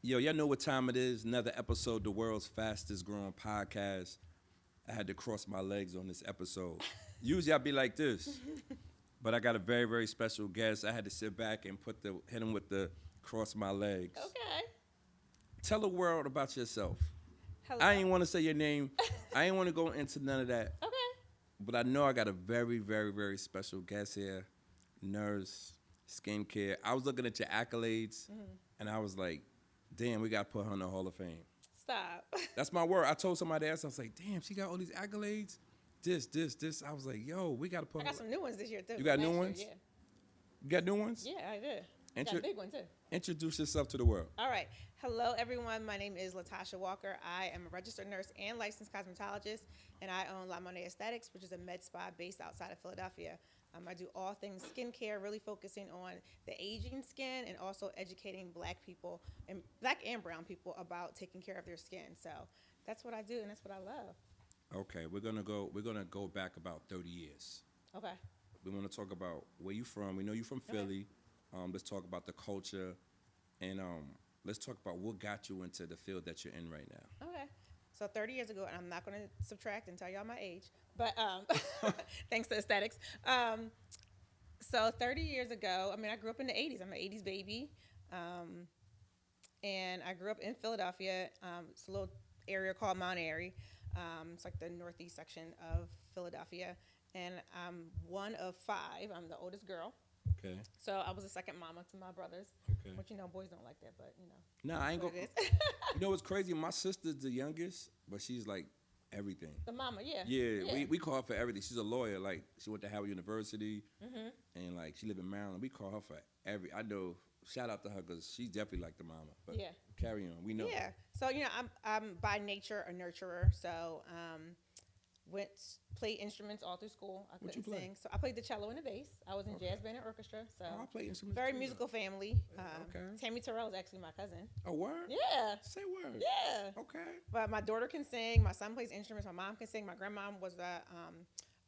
Yo, y'all know what time it is. Another episode, the world's fastest growing podcast. I had to cross my legs on this episode. Usually I'd be like this, but I got a very, very special guest. I had to sit back and hit him with the cross my legs. Okay. Tell the world about yourself. Hello. I ain't want to say your name. I ain't want to go into none of that. Okay. But I know I got a very, very, very special guest here. Nurse, skincare. I was looking at your accolades, and I was like, damn, we got to put her in the Hall of Fame. Stop. That's my word. I told somebody else, I was like, damn, she got all these accolades. This. I was like, yo, we got to put I her. got some new ones this year, too. You got new Last year, ones? Yeah. You got new ones? Yeah, I did. Got Intro- a big one, too. Introduce yourself to the world. All right. Hello, everyone. My name is Tasha Walker. I am a registered nurse and licensed cosmetologist, and I own La Monet Aesthetics, which is a med spa based outside of Philadelphia. I do all things skincare, really focusing on the aging skin and also educating black people and black and brown people about taking care of their skin. So that's what I do, and that's what I love. Okay, we're gonna go back about 30 years. Okay. We want to talk about where you from. We know you're from Philly. Let's talk about the culture, and let's talk about what got you into the field that you're in right now. Okay. So 30 years ago, and I'm not going to subtract and tell y'all my age, but thanks to aesthetics. So 30 years ago, I grew up in the 80s. I'm an 80s baby. And I grew up in Philadelphia. It's a little area called Mount Airy. It's like the northeast section of Philadelphia. And I'm one of five. I'm the oldest girl. Okay. So I was a second mama to my brothers. Okay. Which, boys don't like that, but, No, I ain't what gonna. it is. You know what's crazy? My sister's the youngest, but she's like everything. The mama, yeah. Yeah. We call her for everything. She's a lawyer. Like, she went to Howard University, and like she live in Maryland. We call her for I know. Shout out to her because she's definitely like the mama. But Yeah. carry on. We know. Yeah. So I'm by nature a nurturer. So played instruments all through school. I What you couldn't play? sing, so I played the cello and the bass. I was in jazz band and orchestra. So Oh, I play instruments. very too, musical family. Okay. Tammy Terrell is actually my cousin. though. Oh, word? Yeah. Say word. Yeah. Okay. But my daughter can sing. My son plays instruments. My mom can sing. My grandma was the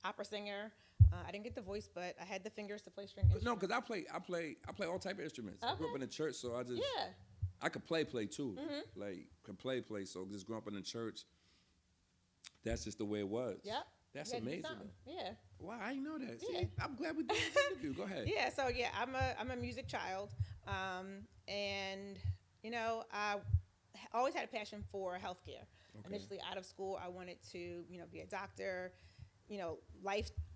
opera singer. I didn't get the voice, but I had the fingers to play string instruments. No, because I play all type of instruments. I grew up Okay. in the church, so I just Yeah. I could play too. Like could play. So just grew up in the church. That's just the way it was. Yep. That's You had to do amazing. something. Yeah. Wow, I didn't know that. Yeah. See, I'm glad we did this interview. Go ahead. Yeah, so yeah, I'm a music child, and I always had a passion for healthcare. Okay. Initially, out of school, I wanted to be a doctor.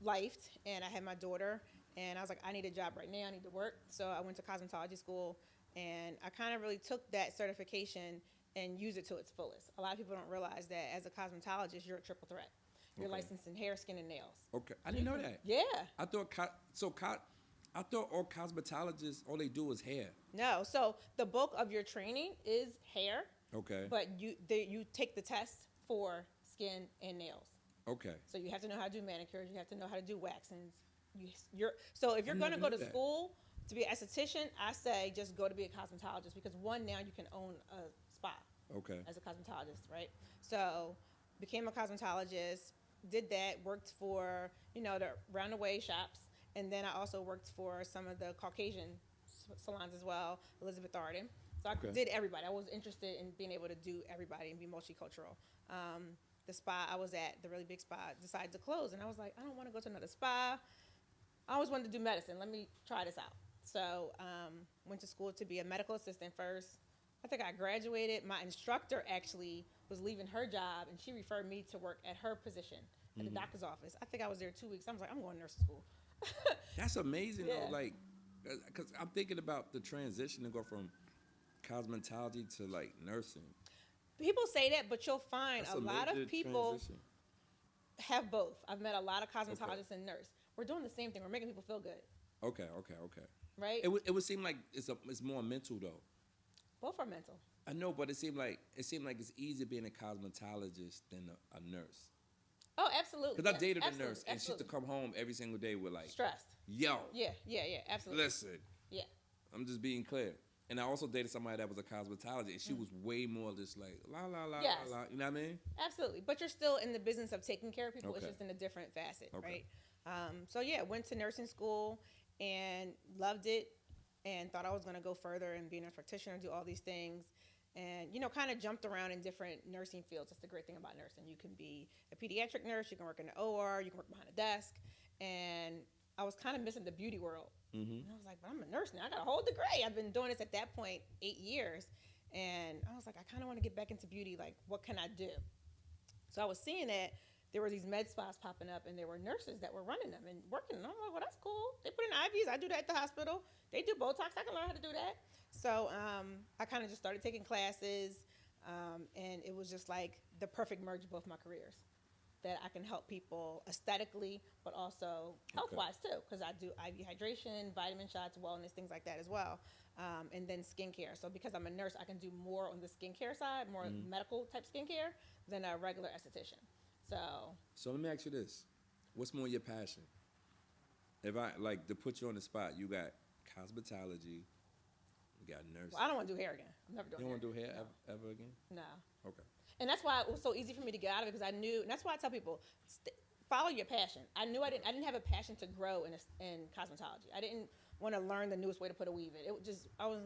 Lifed, and I had my daughter, and I was like, I need a job right now. I need to work. So I went to cosmetology school, and I kind of really took that certification and used it to its fullest. A lot of people don't realize that as a cosmetologist, you're a triple threat. You're Okay. licensed in hair, skin, and nails. Okay, I didn't know that. Yeah. I thought I thought all cosmetologists all they do is hair. No. So the bulk of your training is hair, Okay. but you take the test for skin and nails. Okay. So you have to know how to do manicures. You have to know how to do waxings. So if you're going to go to that. school to be an esthetician, I say just go to be a cosmetologist because now you can own a spa Okay. as a cosmetologist, right? So became a cosmetologist, did that, worked for the round-the-way shops, and then I also worked for some of the Caucasian salons as well, Elizabeth Arden. So I Okay. did everybody. I was interested in being able to do everybody and be multicultural. The spa I was at, the really big spa, decided to close. And I was like, I don't want to go to another spa. I always wanted to do medicine. Let me try this out. So went to school to be a medical assistant first. I think I graduated. My instructor actually was leaving her job, and she referred me to work at her position at the doctor's office. I think I was there 2 weeks. I was like, I'm going to nursing school. That's amazing Yeah. though. Like, because I'm thinking about the transition to go from cosmetology to like nursing. People say that, but you'll find That's a lot major of people transition. have both. I've met a lot of cosmetologists and nurse. We're doing the same thing. We're making people feel good, Okay. right? It would seem like it's more mental though. Both are mental. I know, but it seemed like it's easier being a cosmetologist than a nurse. Oh, absolutely. Because I Yeah, dated a absolutely, nurse, and she used to absolutely. come home every single day with like, Stressed. yo, Yeah, absolutely. listen, Yeah. I'm just being clear. And I also dated somebody that was a cosmetologist, and she was way more just like, la, la, la, Yes. la, la. You know what I mean? Absolutely. But you're still in the business of taking care of people. Okay. It's just in a different facet, Okay. right? So, yeah, went to nursing school and loved it and thought I was going to go further and be a nurse practitioner, do all these things. and kind of jumped around in different nursing fields. That's the great thing about nursing. You can be a pediatric nurse, you can work in the OR, you can work behind a desk, and I was kind of missing the beauty world. And I was like, but I'm a nurse now. I got a whole degree. I've been doing this at that point 8 years, and I was like, I kind of want to get back into beauty. Like, what can I do? So I was seeing that there were these med spas popping up, and there were nurses that were running them and working. And I'm like, well, that's cool. They put in IVs. I do that at the hospital. They do Botox. I can learn how to do that. So I kind of just started taking classes, and it was just like the perfect merge of both my careers, that I can help people aesthetically, but also health-wise too, because I do IV hydration, vitamin shots, wellness, things like that as well, and then skincare. So because I'm a nurse, I can do more on the skincare side, more medical type skincare than a regular esthetician. So let me ask you this: what's more your passion? If I like to put you on the spot, you got cosmetology, you got nurse. Well, I don't want to do hair again. I'm never doing hair. You don't want to do hair No. ever again? No. Okay. And that's why it was so easy for me to get out of it, because I knew, and that's why I tell people, follow your passion. I knew I didn't have a passion to grow in cosmetology. I didn't want to learn the newest way to put a weave in. It was just, I was,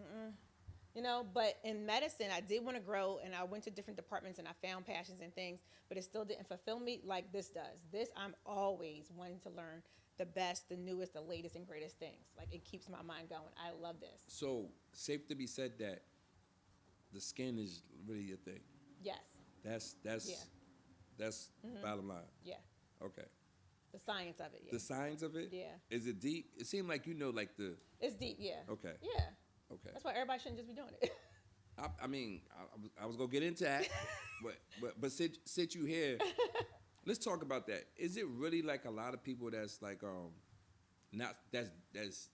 but in medicine, I did want to grow, and I went to different departments, and I found passions and things, but it still didn't fulfill me like this does. This, I'm always wanting to learn the best, the newest, the latest, and greatest things. Like, it keeps my mind going. I love this. So, safe to be said that the skin is really your thing. Yes. That's bottom line. Yeah. Okay. The science of it, yeah. The science of it? Yeah. Is it deep? It seemed like like the... It's deep, yeah. Okay. Yeah. Okay. That's why everybody shouldn't just be doing it. I mean, I was going to get into that, but since you here, let's talk about that. Is it really like a lot of people that's like, not, that's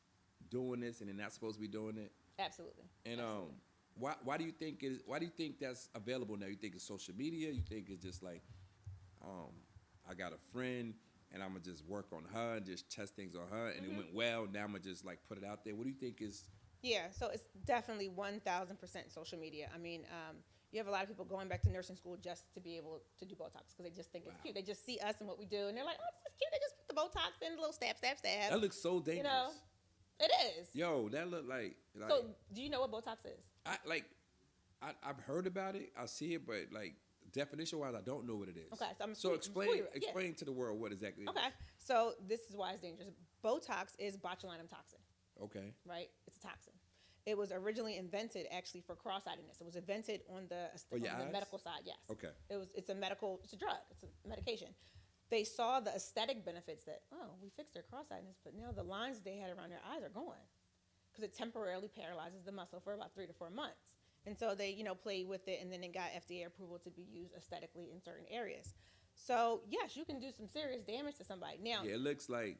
doing this and they're not supposed to be doing it? Absolutely. And Absolutely. why do you think that's available now? You think it's social media? You think it's just like, I got a friend and I'm gonna just work on her and just test things on her, and it went well. Now I'm gonna just like put it out there. What do you think is? Yeah, so it's definitely 1,000% social media. I mean, you have a lot of people going back to nursing school just to be able to do Botox because they just think it's cute. They just see us and what we do, and they're like, oh, this is cute. They just put the Botox in, a little stab, stab, stab. That looks so dangerous. It is. Yo, that look like. So, do you know what Botox is? I've heard about it. I see it, but like definition-wise, I don't know what it is. Okay, so explain to the world what exactly. Okay, so this is why it's dangerous. Botox is botulinum toxin. Okay. Right, it's a toxin. It was originally invented actually for cross-eyedness. It was invented on the medical side. Yes. Okay. It's a drug. It's a medication. They saw the aesthetic benefits that, we fixed their cross-eyedness, but now the lines they had around their eyes are gone because it temporarily paralyzes the muscle for about 3 to 4 months. And so they, played with it, and then it got FDA approval to be used aesthetically in certain areas. So, yes, you can do some serious damage to somebody. Now, yeah, it looks like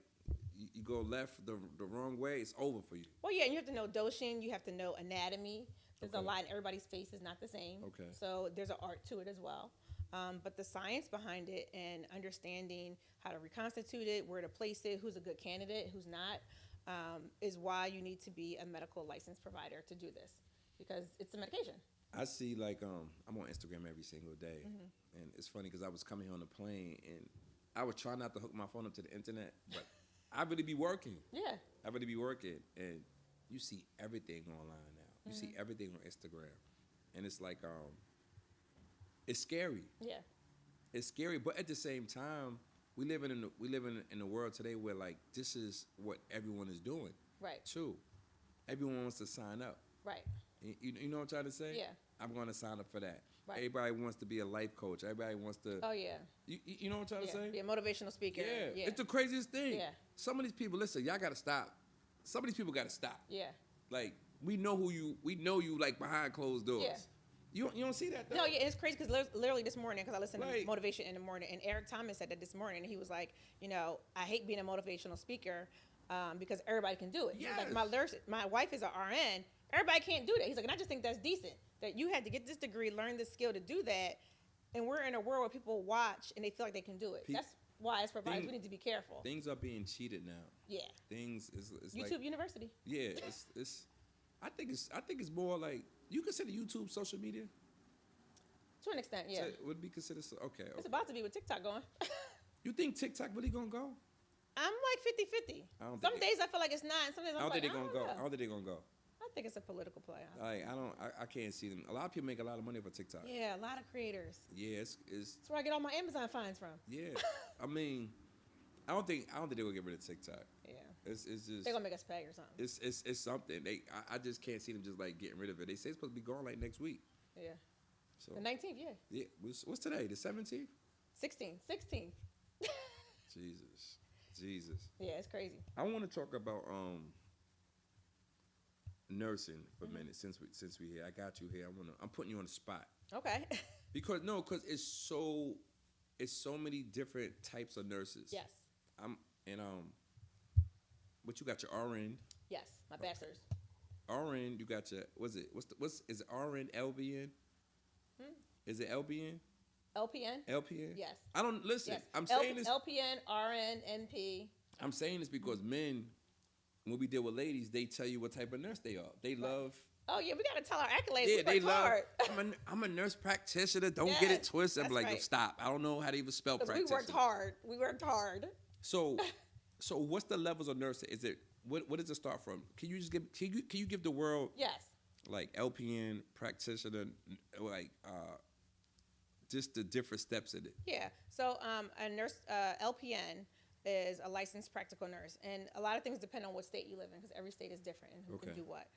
you go left the wrong way, it's over for you. Well, yeah, and you have to know dosing. You have to know anatomy. There's a lot, and everybody's face is not the same. Okay. So there's an art to it as well. But the science behind it and understanding how to reconstitute it, where to place it, who's a good candidate, who's not, is why you need to be a medical license provider to do this, because it's a medication. I see, like, I'm on Instagram every single day, and it's funny because I was coming here on the plane, and I was trying not to hook my phone up to the internet, but I really be working. Yeah. I really be working, and you see everything online now. You see everything on Instagram, and it's like, it's scary. Yeah. It's scary, but at the same time, we live in a world today where like this is what everyone is doing. Right. Too. Everyone wants to sign up. Right. You know what I'm trying to say? Yeah. I'm going to sign up for that. Right. Everybody wants to be a life coach. Everybody wants to. Oh yeah. You know what I'm trying to say? Be a motivational speaker. Yeah. It's the craziest thing. Yeah. Some of these people, listen, y'all got to stop. Some of these people got to stop. Yeah. Like we know you like behind closed doors. Yeah. You don't see that though? No, yeah, it's crazy because literally this morning, because I listened to Motivation in the Morning, and Eric Thomas said that this morning, and he was like, I hate being a motivational speaker because everybody can do it. Yes. He's like, my wife is an RN. Everybody can't do that. He's like, and I just think that's decent, that you had to get this degree, learn this skill to do that, and we're in a world where people watch and they feel like they can do it. That's why as providers we need to be careful. Things are being cheated now. Yeah. Things is YouTube like, University. Yeah, it's. I think it's more like you consider YouTube social media. To an extent, yeah. So would be considered okay. It's about to be with TikTok going. You think TikTok really gonna go? I'm like 50-50. Some days I feel like it's not, and some days I don't think they're gonna go. I don't think they're gonna go. I think it's a political play. Like I can't see them. A lot of people make a lot of money off of TikTok. Yeah, a lot of creators. Yeah, it's That's where I get all my Amazon finds from. yeah. I mean, I don't think they will get rid of TikTok. Yeah. It's just They're gonna make us pay or something. it's something. I just can't see them just like getting rid of it. They say it's supposed to be gone like next week. Yeah. So The 19th, yeah. yeah, what's today? The 17th? 16. Jesus. Yeah, it's crazy. I want to talk about nursing for a minute since we here. I got you here. I'm putting you on the spot Okay. because it's so many different types of nurses. Yes. But you got your RN. Yes, my bachelor's. RN, you got your is it RN LBN? Is it LBN? LPN? LPN? Yes. I don't listen. Yes. I'm saying this. LPN, RN, NP. I'm saying this because men, when we deal with ladies, they tell you what type of nurse they are. They love. Oh yeah, we gotta tell our accolades. Yeah, we they worked love. hard. I'm a nurse practitioner. Don't get it Yes, twisted. I'm that's like, right. stop. I don't know how to even spell 'Cause practitioner. we worked hard. So what's the levels of nursing? Is it what does it start from? Can you give the world Yes. like LPN practitioner, like just the different steps in it? Yeah. So a nurse, LPN, is a licensed practical nurse, and a lot of things depend on what state you live in because every state is different and who can Okay. do what.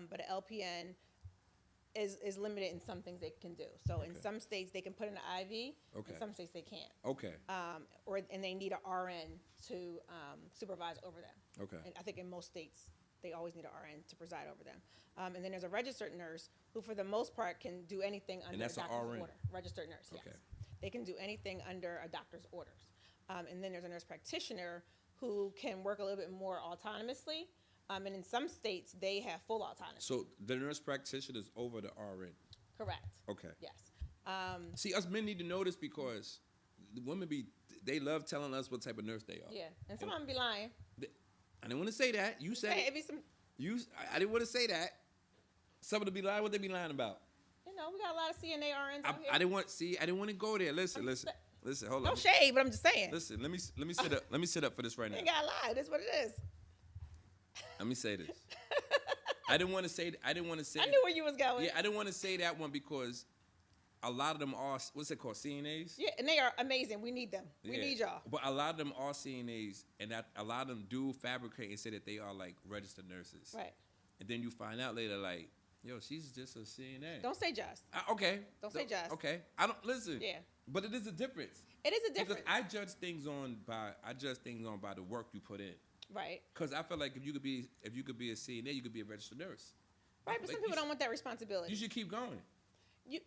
But an LPN is limited in some things they can do. So in Okay. some states they can put in an IV. Okay. In some states they can't. Okay. And they need an RN to supervise over them. Okay. And I think in most states they always need an RN to preside over them. And then there's a registered nurse who, for the most part, can do anything under that's a an doctor's RN? order. Registered nurse, yes. Okay. They can do anything under a doctor's orders. And then there's a nurse practitioner who can work a little bit more autonomously. And in some states, they have full autonomy. So the nurse practitioner is over the RN. Correct. Okay. Yes. See, us men need to know this because the women they love telling us what type of nurse they are. Yeah. And some of them be lying. I didn't want to say that. You said Hey, it. it be some, I didn't want to say that. Some of them be lying. What they be lying about? we got a lot of CNA RNs out here. I didn't want to go there. Listen. Hold on. No shade, but I'm just saying. Listen. Let me sit up. Let me sit up for this right You now. ain't gotta lie. That's what it is. Let me say this. I didn't want to say. I knew where you was going. Yeah, I didn't want to say that one because a lot of them are what's it called, CNAs. Yeah, and they are amazing. We need them. We Yeah. need y'all. But a lot of them are CNAs, and a lot of them do fabricate and say that they are like registered nurses. Right. And then you find out later, like, yo, she's just a CNA. Don't say just. Okay. Don't say just. Okay. I don't listen. Yeah. But it is a difference. It is a difference. Because I judge things on by the work you put in. Right. Because I feel like if you could be a CNA, you could be a registered nurse. Right, but Like, some people don't want that responsibility. You should keep going.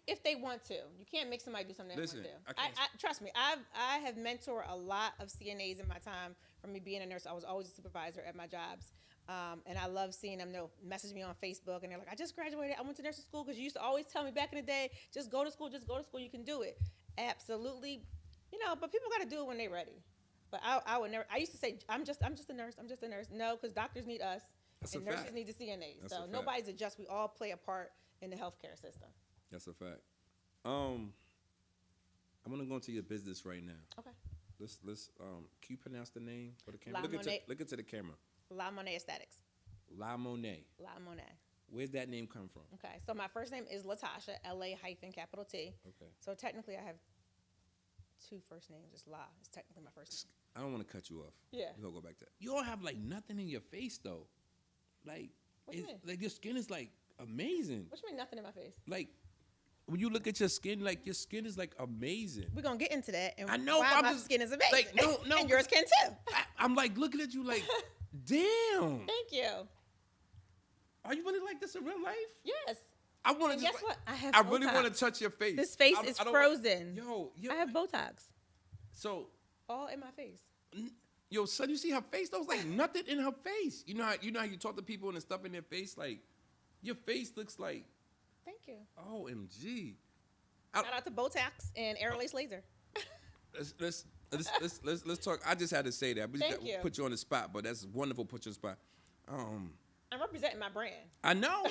If they want to, you can't make somebody do something they Listen, don't want I to do. can't- Trust me, I have mentored a lot of CNAs in my time from me being a nurse. I was always a supervisor at my jobs, and I love seeing them. They'll message me on Facebook, and they're like, "I just graduated. I went to nursing school because you used to always tell me back in the day, just go to school, you can do it." Absolutely, but people got to do it when they're ready. But I would never. I used to say, "I'm just a nurse. I'm just a nurse." No, because doctors need us, That's and a nurses fact. need the CNAs. That's a So fact. nobody's a just. We all play a part in the healthcare system. That's a fact. I'm gonna go into your business right now. Okay. Let's can you pronounce the name for the camera? La Monet. Look into the camera. La Monet Aesthetics. La Monet. La Monet. Where's that name come from? Okay, so my first name is Latasha, LA-T. Okay. So technically I have two first names. It's La. It's technically my first name. I don't want to cut you off. Yeah. We're gonna go back to that. You don't have like nothing in your face though. Like What you mean? like your skin is like amazing. What you mean nothing in my face? Like when you look at your skin, like your skin is like amazing. We're going to get into that. And I know, why but I'm my just- skin is amazing. like, no, and yours can too. I'm like looking at you like, damn. Thank you. Are you really like this in real life? Yes. I want to And just. guess what? I have I really Botox. want to touch your face. This face I is don't- frozen. Yo, I have Botox. So, All in my face. yo, son, you see her face? There was like nothing in her face. You know how you talk to people and the stuff in their face, like your face looks like Thank you. OMG. Shout out to Botox and Aerolase Laser. Let's talk. I just had to say that. We Thank got- you. Put you on the spot, but that's wonderful. Put you on the spot. I'm representing my brand. I know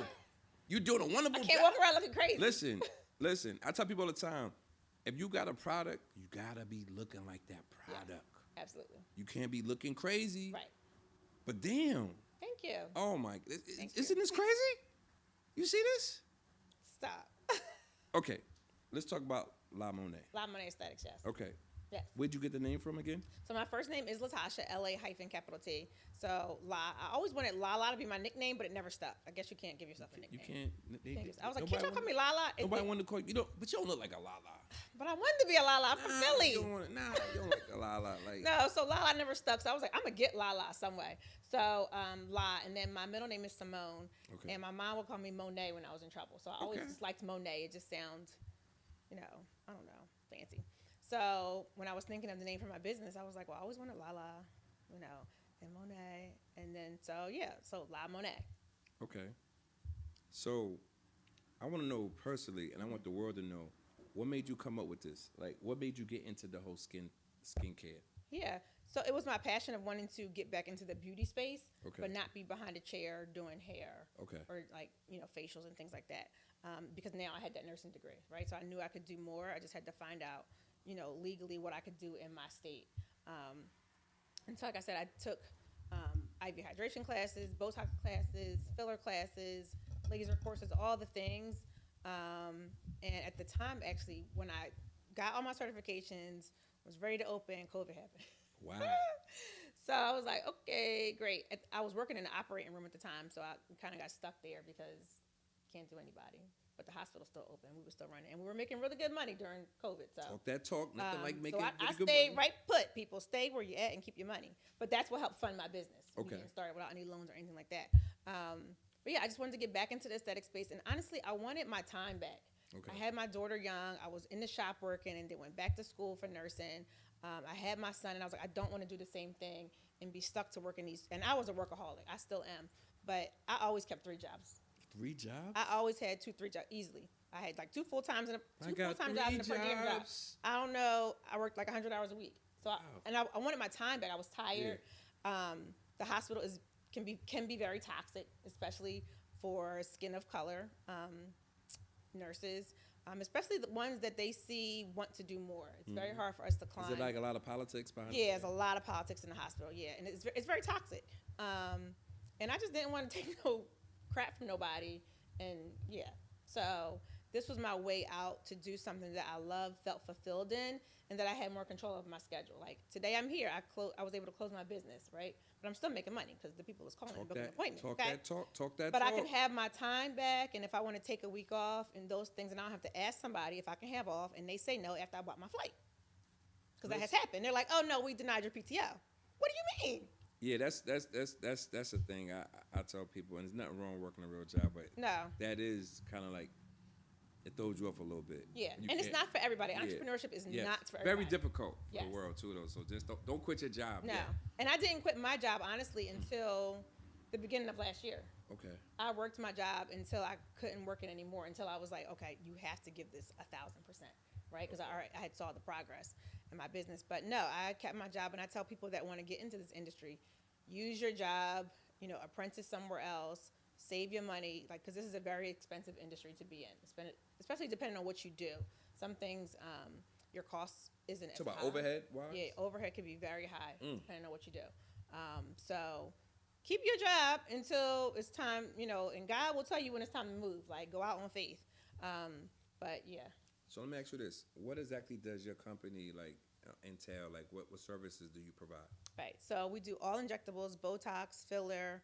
you're doing a wonderful I can't job. walk around looking crazy. Listen. I tell people all the time, if you got a product, you gotta be looking like that product. Absolutely. You can't be looking crazy. Right. But damn, Thank you. Oh my! Thank Isn't you. this crazy? You see this? Stop. Okay, let's talk about La Monet. La Monet Aesthetics, yes. Okay, Yes. where'd you get the name from again? So my first name is Latasha, L-A-T. So I always wanted Lala to be my nickname, but it never stuck. I guess you can't give yourself a You nickname. can't. I was like, can't y'all call me Lala? Nobody wanted to call you. But you don't look like a Lala. But I wanted to be a Lala. I'm from Philly. You don't look like a Lala. Like No, so Lala never stuck. So I was like, I'm gonna get Lala some way. So La, and then my middle name is Simone, Okay. and my mom would call me Monet when I was in trouble. So I always Okay. just liked Monet. It just sounds, I don't know, fancy. So when I was thinking of the name for my business, I was like, well, I always wanted Lala, and Monet, and then so La Monet. Okay. So, I want to know personally, and I want the world to know, what made you come up with this? Like, what made you get into the whole skincare? Yeah. So it was my passion of wanting to get back into the beauty space, Okay. but not be behind a chair doing hair Okay. or like, facials and things like that. Because now I had that nursing degree, right? So I knew I could do more. I just had to find out, legally what I could do in my state. And so, like I said, I took IV hydration classes, Botox classes, filler classes, laser courses, all the things. And at the time, actually, when I got all my certifications, was ready to open, COVID happened. Wow. So I was like, okay, great. I was working in the operating room at the time, so I kind of got stuck there because can't do anybody. But the hospital's still open. We were still running. And we were making really good money during COVID. So Talk that talk. Nothing like making so I really good stayed money. right put, people. Stay where you're at and keep your money. But that's what helped fund my business. Okay. We didn't start without any loans or anything like that. But yeah, I just wanted to get back into the aesthetic space. And honestly, I wanted my time back. Okay. I had my daughter young. I was in the shop working and then went back to school for nursing. I had my son, and I was like, I don't want to do the same thing and be stuck to working these. And I was a workaholic. I still am. But I always kept 3 jobs. 3 jobs? I always had 2-3 jobs easily. I had like 2 full-time jobs and a per diem job. jobs. I don't know. I worked like 100 hours a week. So Wow. I wanted my time back. I was tired. The hospital can be very toxic, especially for skin of color nurses. Especially the ones that they see want to do more. It's very hard for us to climb. Is it like a lot of politics behind it? Yeah, there's a lot of politics in the hospital. Yeah, and it's very toxic. And I just didn't want to take no crap from nobody. And yeah, so this was my way out to do something that I loved, felt fulfilled in, and that I had more control of my schedule. Like today, I'm here. I was able to close my business, right? But I'm still making money because the people is calling and booking appointments. Talk okay? that talk. Talk that But talk. I can have my time back, and if I want to take a week off and those things, and I don't have to ask somebody if I can have off, and they say no after I bought my flight. Because that has happened. They're like, oh, no, we denied your PTO. What do you mean? Yeah, that's the thing I tell people, and there's nothing wrong working a real job, but No. that is kind of like it throws you off a little bit. Yeah, You and it's can't- not for everybody. Yeah. Entrepreneurship is Yes. not for Very everybody. difficult for Yes. the world too, though. So just don't quit your job. No. Yeah. And I didn't quit my job, honestly, until the beginning of last year. Okay. I worked my job until I couldn't work it anymore, until I was like, okay, you have to give this 1,000%, right? Because I had saw the progress in my business. But no, I kept my job, and I tell people that want to get into this industry, use your job, apprentice somewhere else, save your money, like, because this is a very expensive industry to be in, especially depending on what you do. Some things, your costs isn't as So about high. overhead wise? Yeah, overhead can be very high depending on what you do. So keep your job until it's time, and God will tell you when it's time to move. Like, go out on faith. But yeah. So let me ask you this: what exactly does your company entail? Like, what services do you provide? Right. So we do all injectables, Botox, filler.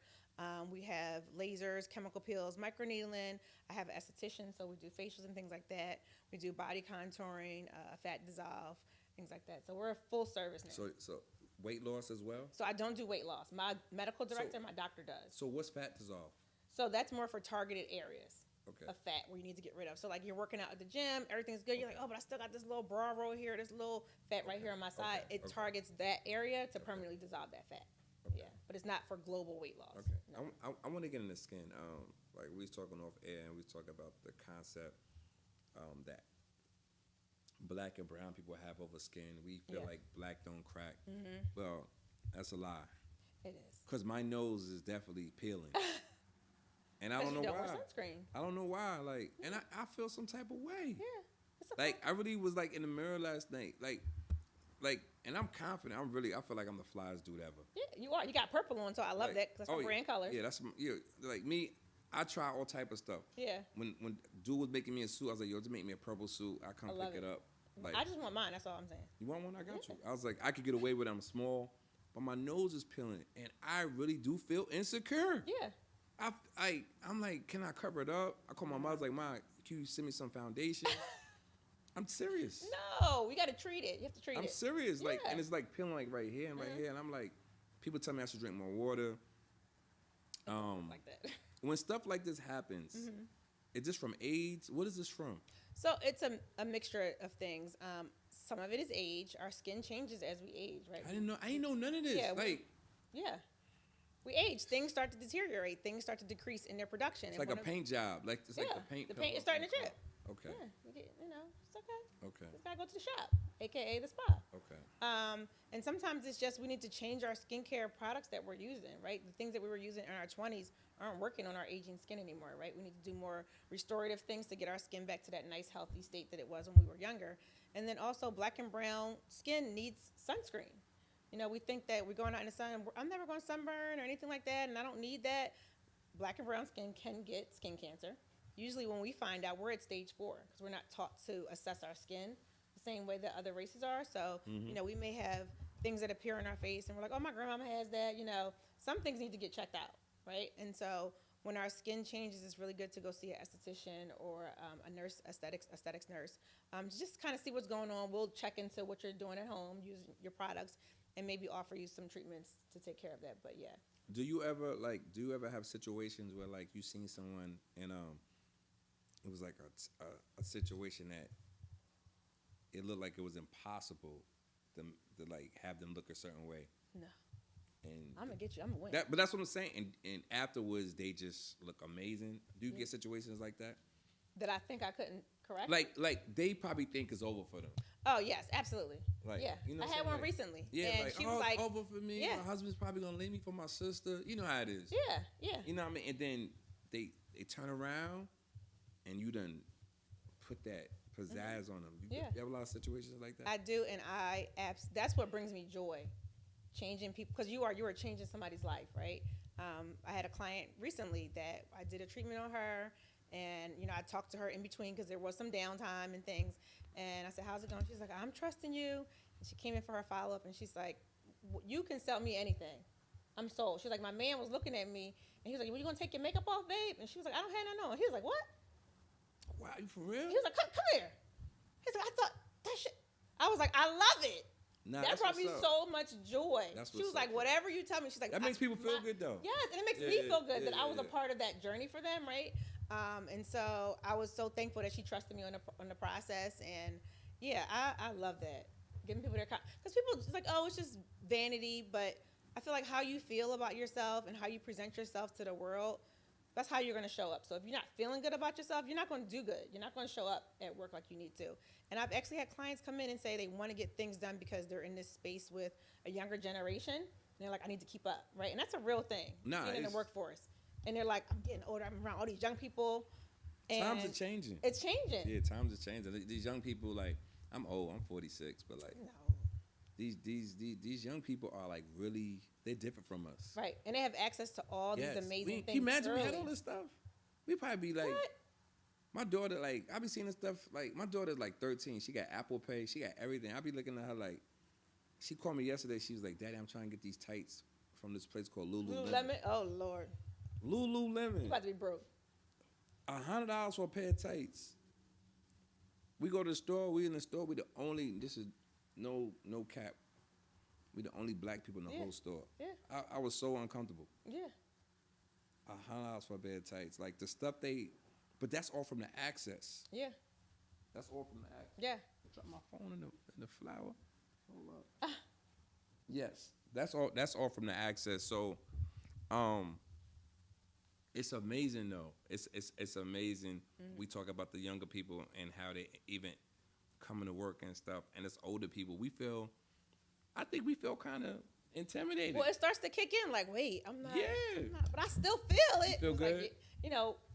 We have lasers, chemical peels, microneedling. I have an esthetician, so we do facials and things like that. We do body contouring, fat dissolve, things like that. So we're a full service now. So weight loss as well. So I don't do weight loss. My medical director, my doctor does. So what's fat dissolve? So that's more for targeted areas Okay. of fat where you need to get rid of. So like you're working out at the gym, everything's good. You're like, oh, but I still got this little bra roll here, this little fat right here on my side. Okay. It targets that area to permanently dissolve that fat. Okay. Yeah, but it's not for global weight loss. Okay. No. I want to get into skin. Like we was talking off air, and we was talking about the concept that black and brown people have over skin. We feel Yeah. like black don't crack. Mm-hmm. Well, that's a lie. It is. Cause my nose is definitely peeling, and I don't know you don't why. wear sunscreen. I don't know why. Like, and I feel some type of way. Yeah, it's a Like I really was like in the mirror last night. Like like, and I'm confident. I feel like I'm the flyest dude ever. Yeah, you are. You got purple on, so I love that. 'Cause that's my brand color. Yeah, like me. I try all type of stuff. Yeah. When dude was making me a suit, I was like, yo, just make me a purple suit. I come pick it up. Like, I just want mine. That's all I'm saying. You want one? I got you. I was like, I could get away with it. I'm small, but my nose is peeling, and I really do feel insecure. Yeah. I'm like, can I cover it up? I call my mom. I was like, Mom, can you send me some foundation? I'm serious. No, we got to treat it. You have to treat it. I'm serious. Yeah. Like, and it's like peeling like right here and right here, and I'm like, people tell me I should drink more water. Like that. When stuff like this happens, is this from AIDS? What is this from? So it's a mixture of things. Some of it is age. Our skin changes as we age, right? I didn't know none of this. Yeah, we age. Things start to deteriorate. Things start to decrease in their production. It's like a paint job. Like it's like the paint. The paint is starting to drip. Okay. Yeah, it's okay. Okay. Just gotta go to the shop, aka the spa. Okay. And sometimes it's just we need to change our skincare products that we're using, right? The things that we were using in our 20s aren't working on our aging skin anymore, right? We need to do more restorative things to get our skin back to that nice, healthy state that it was when we were younger. And then also, black and brown skin needs sunscreen. We think that we're going out in the sun. I'm never going to sunburn or anything like that, and I don't need that. Black and brown skin can get skin cancer. Usually when we find out, we're at stage 4 because we're not taught to assess our skin the same way that other races are. So, we may have things that appear on our face, and we're like, oh, my grandmama has that. Some things need to get checked out, right? And so when our skin changes, it's really good to go see an esthetician or a nurse, aesthetics nurse, just kind of see what's going on. We'll check into what you're doing at home, using your products, and maybe offer you some treatments to take care of that. But yeah. Do you ever have situations where like you seen someone and it was like a situation that it looked like it was impossible to like have them look a certain way? No. And I'm gonna get you. I'm gonna win. But that's what I'm saying. And afterwards, they just look amazing. Do you get situations like that? That I think I couldn't correct? Like they probably think it's over for them. Oh yes, absolutely. Like, yeah, I had one recently. Yeah, and like, she was like, over for me. Yeah. My husband's probably gonna leave me for my sister. You know how it is. Yeah, yeah. You know what I mean? And then they turn around, and you done put that pizzazz on them. You have a lot of situations like that. I do, and that's what brings me joy. Changing people, because you are changing somebody's life, right? I had a client recently that I did a treatment on her, and I talked to her in between because there was some downtime and things, and I said, how's it going? She's like, I'm trusting you. And she came in for her follow-up, and she's like, you can sell me anything. I'm sold. She's like, my man was looking at me, and he was like, well, you gonna take your makeup off, babe? And she was like, I don't have no. And he was like, what? Wow, you for real? He was like, come here. He's like, I thought that shit. I was like, I love it. Nah, that brought me so much joy. She was like, whatever you tell me. She's like, that makes people feel good though. Yes, and it makes me feel good that I was a part of that journey for them, right? And so I was so thankful that she trusted me on the process, and yeah, I love that. Giving people their, because people just like, oh, it's just vanity, but I feel like how you feel about yourself and how you present yourself to the world, that's how you're going to show up. So if you're not feeling good about yourself, you're not going to do good. You're not going to show up at work like you need to. And I've actually had clients come in and say they want to get things done because they're in this space with a younger generation. And they're like, I need to keep up, right? And that's a real thing, being in the workforce. And they're like, I'm getting older. I'm around all these young people. And times are changing. It's changing. Yeah, times are changing. These young people, like, I'm old. I'm 46, but like, no. These young people are like really, they're different from us. Right, and they have access to all these amazing things. Can you imagine we had all this stuff? We probably be like, what? My daughter, like, I be seeing this stuff, like, my daughter's like 13. She got Apple Pay. She got everything. I be looking at her like, she called me yesterday. She was like, Daddy, I'm trying to get these tights from this place called Lululemon. Lululemon? Oh, Lord. Lululemon. You about to be broke. $100 for a pair of tights. We go to the store. We in the store. We the only, this is no cap. We the only black people in the whole store. Yeah. I was so uncomfortable. Yeah. $100 for a pair of tights. Like the stuff but that's all from the access. Yeah. That's all from the access. Yeah. I dropped my phone in the flower. Hold up. Yes. That's all from the access. So, it's amazing though. It's amazing. Mm-hmm. We talk about the younger people and how they even coming to work and stuff, and it's older people. I think we feel kind of intimidated. Well, it starts to kick in. Like, wait, I'm not. Yeah. But I still feel it. You feel good. Like,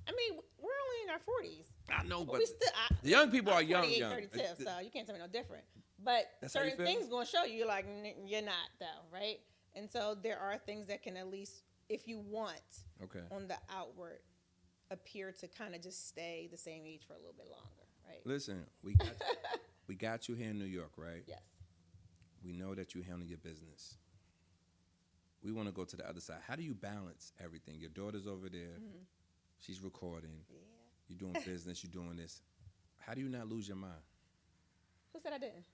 I mean, we're only in our 40s. I know, but we still, the young people are young. 32, so you can't tell me no different. But That's how you certain feel? things going to show you, you're like, you're not, though, right? And so there are things that can at least, if you want, Okay. on the outward, appear to kind of just stay the same age for a little bit longer, right? Listen, we got you here in New York, right? Yes. We know that you handle your business. We want to go to the other side. How do you balance everything? Your daughter's over there. Mm-hmm. She's recording. Yeah. You're doing business. You're doing this. How do you not lose your mind? Who said I didn't?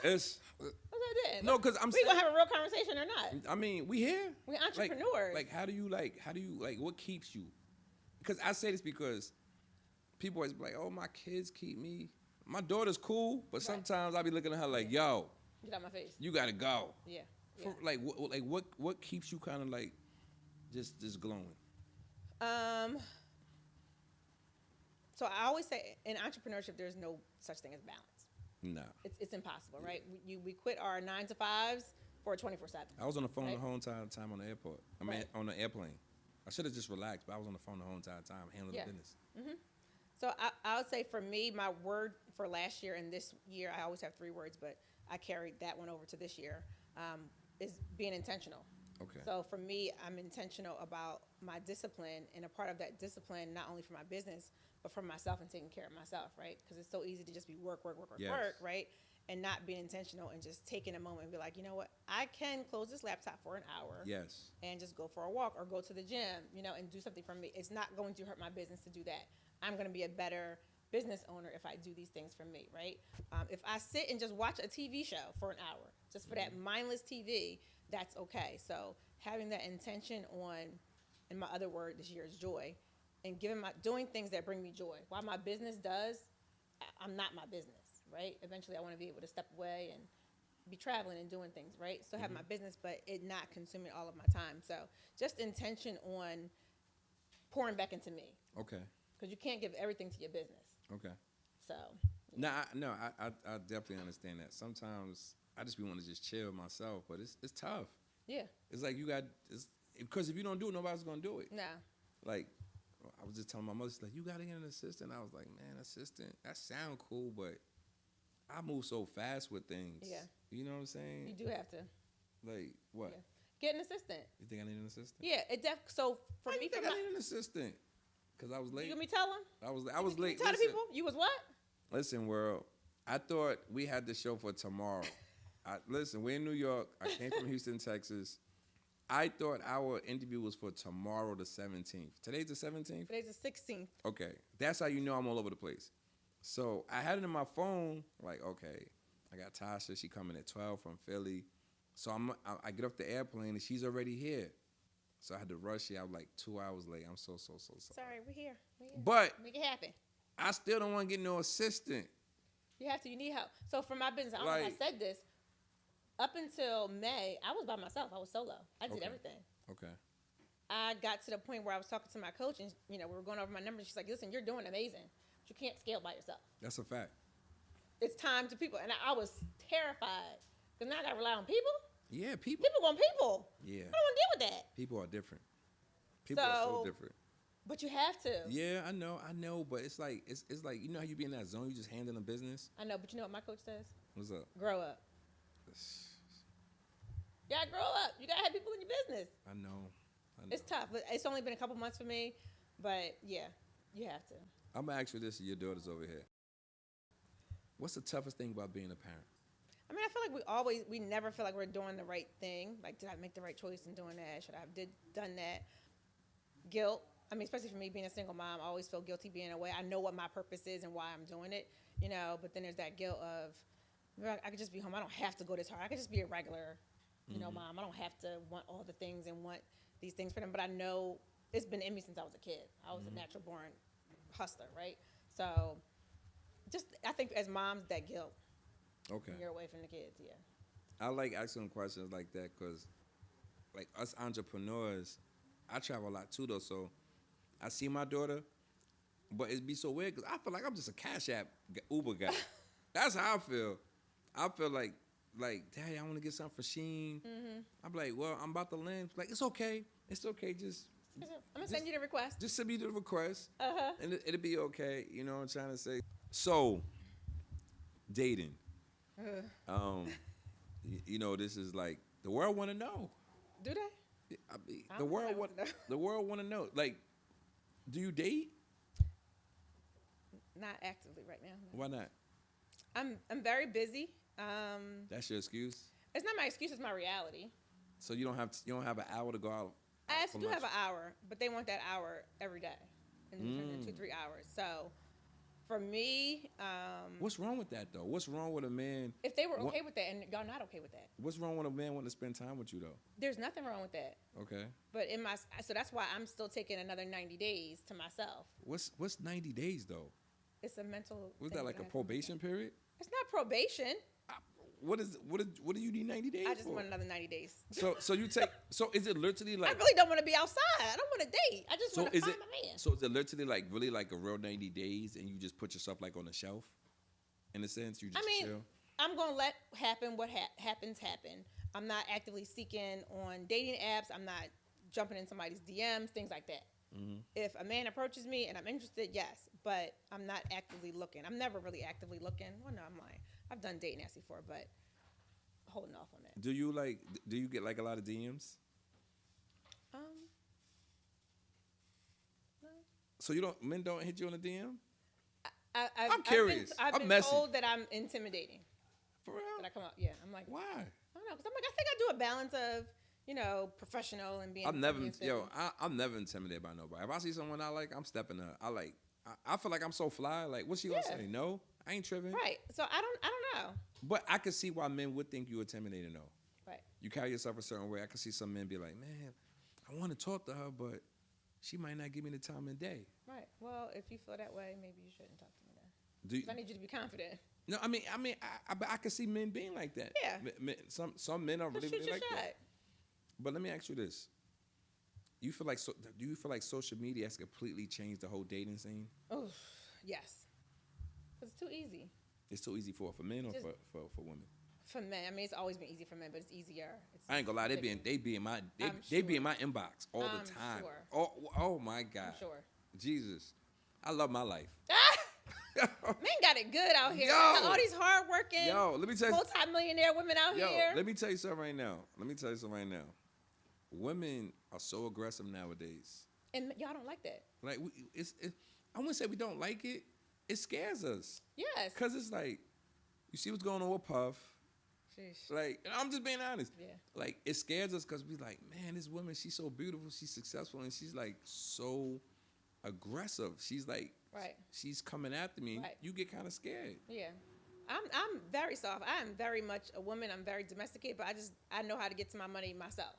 It's Who said I didn't? no, because I'm We saying. gonna have a real conversation or not? I mean, we here. We're entrepreneurs. Like, how do you what keeps you? Because I say this because people always be like, oh, my kids keep me. My daughter's cool, but sometimes I be looking at her like, yo, Get out my face. you gotta go. Yeah. For, what keeps you kind of like just glowing? So I always say in entrepreneurship, there's no such thing as balance. Nah. It's impossible, right? We quit our 9 to 5s for 24/7. I was on the phone Right. the whole entire time on the airport. I mean, Right. on the airplane. I should have just relaxed, but I was on the phone the whole entire time handling Yeah. the business. So I would say for me, my word for last year and this year, I always have 3 words, but I carried that one over to this year, is being intentional. Okay. So for me, I'm intentional about my discipline, and a part of that discipline, not only for my business, but for myself and taking care of myself, right? Because it's so easy to just be work, Yes. right? And not being intentional and just taking a moment and be like, you know what, I can close this laptop for an hour Yes. and just go for a walk or go to the gym, and do something for me. It's not going to hurt my business to do that. I'm going to be a better business owner if I do these things for me, right? If I sit and just watch a TV show for an hour, just for that mindless TV, that's okay. So having that intention on, and my other word this year is joy, and doing things that bring me joy. While my business does, I'm not my business, right? Eventually I want to be able to step away and be traveling and doing things, right? Still have my business, but it not consuming all of my time. So just intention on pouring back into me, Okay. because you can't give everything to your business. Okay. So I definitely understand that. Sometimes I just be wanting to just chill myself, but it's tough. yeah, It's like because if you don't do it, nobody's gonna do it. nah, Like I was just telling my mother, she's like, you gotta get an assistant. I was like, man, assistant, that sound cool, but I move so fast with things. Yeah. You know what I'm saying? you do have to Like what? Yeah. Get an assistant. You think I need an assistant? Yeah, so for Why me, you think I need an assistant? Because I was late. you let me tell them. I was You late. tell the Listen, people you was what? listen, world. I thought we had the show for tomorrow. Listen, we're in New York. I came from Houston, Texas. I thought our interview was for tomorrow, the 17th. Today's the 17th? Today's the 16th. Okay. That's how you know I'm all over the place. So I had it in my phone, like, okay, I got Tasha. She coming at 12 from Philly. So I get off the airplane, and she's already here. So I had to rush here. I was like 2 hours late. I'm so sorry. Sorry, we're here. But Make it happen. I still don't want to get no assistant. You have to. You need help. So for my business, I don't know if I said this. Up until May, I was by myself. I was solo. I did Okay. everything. Okay. I got to the point where I was talking to my coach, and we were going over my numbers. She's like, "Listen, you're doing amazing, but you can't scale by yourself. That's a fact. It's time to people." And I was terrified because now I got to rely on people. Yeah, people. People going people. Yeah. I don't want to deal with that. People are different. People are so different. But you have to. Yeah, I know, but it's like you know how you be in that zone, you just handling business. I know, but you know what my coach says? What's up? Grow up. You gotta grow up. You gotta have people in your business. I know. It's tough. It's only been a couple months for me, but yeah, you have to. I'm gonna ask you this: your daughter's over here. What's the toughest thing about being a parent? I mean, I feel like we never feel like we're doing the right thing. Like, did I make the right choice in doing that? Should I have done that? Guilt. I mean, especially for me being a single mom, I always feel guilty being away. I know what my purpose is and why I'm doing it, but then there's that guilt of, I could just be home. I don't have to go this hard. I could just be a regular, mom. I don't have to want all the things and want these things for them. But I know it's been in me since I was a kid. I was a natural born hustler, right? So I think as moms, that guilt. Okay. When you're away from the kids, yeah. I like asking questions like that because, like us entrepreneurs, I travel a lot too though. So I see my daughter, but it'd be so weird because I feel like I'm just a Cash App Uber guy. That's how I feel. I feel like, Daddy, I want to get something for Sheen. Mm-hmm. I'm like, well, I'm about to land. Like, it's okay. It's okay. I'm gonna send you the request. Just send me the request, Uh-huh. and it'll be okay. You know what I'm trying to say? So, dating. You know, this is like the world want to know. Do they? I mean, I the don't world know. want the world want to know. Like, do you date? Not actively right now. No. Why not? I'm very busy. That's your excuse. It's not my excuse. It's my reality. So you don't have an hour to go out. I actually do lunch? have an hour, but they want that hour every day, and it turns into 2-3 hours. So, for me, What's wrong with that though? What's wrong with a man? if they were okay with that, and y'all not okay with that, What's wrong with a man wanting to spend time with you though? there's nothing wrong with that. Okay. But so that's why I'm still taking another 90 days to myself. What's 90 days though? It's a mental. Was thing that like I a have to probation understand. period? It's not probation. What do you need 90 days I just for? want another 90 days. So you take is it literally I like really don't want to be outside. I don't want to date. I just so want to is find it my man. so is it literally like really like a real 90 days and you just put yourself like on the shelf? In a sense, you just chill. I'm gonna let what happens happen. I'm not actively seeking on dating apps. I'm not jumping in somebody's DMs, things like that. Mm-hmm. If a man approaches me and I'm interested, yes, but I'm not actively looking. I'm never really actively looking. Well, no, I'm lying. I've done dating apps before, but holding off on that. Do you get like a lot of DMs? No. So men don't hit you on the DM? I'm curious. I've I'm been messy. told that I'm intimidating. For real? That I come out. Yeah, I'm like, Why? I don't know, because I'm like, I think I do a balance of, professional and being. I'm never abusive. I'm never intimidated by nobody. If I see someone I like, I'm stepping up. I feel like I'm so fly. Like, what's she gonna Yeah. say? No, I ain't tripping. Right. So I don't know. But I can see why men would think you intimidating though. Right. You carry yourself a certain way. I can see some men be like, man, I want to talk to her, but she might not give me the time of day. Right. Well, if you feel that way, maybe you shouldn't talk to me then. Do you, 'Cause I need you to be confident. no, I mean, I can see men being like that. Yeah. Some men are So really, shoot really your like shot. that. But let me ask you this: do you feel like social media has completely changed the whole dating scene? Oh, yes. 'Cause it's too easy It's too easy for men or Just- for women? for men. I mean, it's always been easy for men, but it's easier. I ain't gonna lie, they be in my inbox all I'm the time. sure. Oh my God. I'm sure. Jesus, I love my life. Men got it good out here. Yo. All these hardworking, Yo, let me tell you. multi-millionaire women out here. Let me tell you something right now. Women are so aggressive nowadays. And y'all don't like that. Like I wouldn't say we don't like it. It scares us Yes. because it's like you see what's going on with Puff. Sheesh. Like I'm just being honest. Yeah. Like it scares us because we like, man, this woman, she's so beautiful, she's successful, and she's like so aggressive. She's like, Right. she's coming after me. Right. You get kind of scared. Yeah. I'm very soft. I am very much a woman. I'm very domesticated, but I know how to get to my money myself.